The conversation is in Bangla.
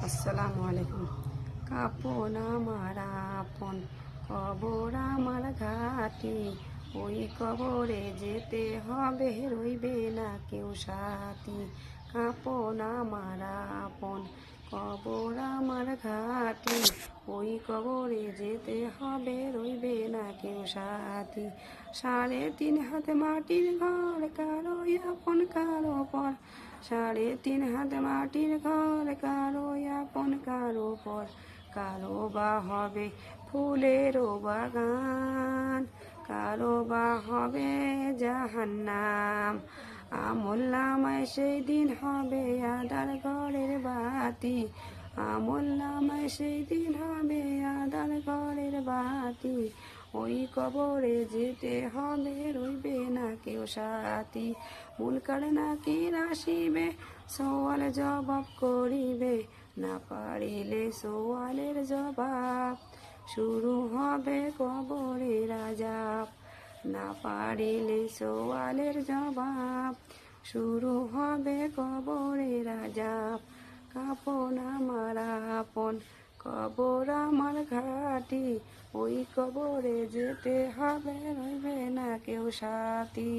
আসসালামু আলাইকুম। কাপন আমার আপন, কবর আমার ঘাটি, ওই কবরে যেতে হবে, রইবে না কেউ সাথী। কাপন আমার আপন, কবর আমার ঘাটি, ওই কবরে যেতে হবে, রইবে না কেউ সাথী। 3.5 হাত মাটির ঘর, কারো আপন কারো পর। 3.5 হাত মাটির ঘর, কারো আপন কারো পর। কারো বা হবে ফুলেরও বাগান, কারো বা হবে জাহান্নাম। আমল নামায় সেই দিন হবে আদার ঘরের বাতি, আমল নামায় সেই দিন হবে আদার ঘরের বাতি। ওই কবরে যেতে হবে, রইবে না কেউ সাথী। মুনকার নাকির আসিবে, সওয়াল জবাব করিবে, না পারিলে সওয়ালের জবাব। শুরু হবে কবরের আযাব, না পারিলে সওয়ালের জবাব। শুরু হবে কবরের আযাব। কাপন আমার আপন, কবর আমার ঘাটি, ওই কবরে যেতে হবে, রইবে না কেউ সাথী।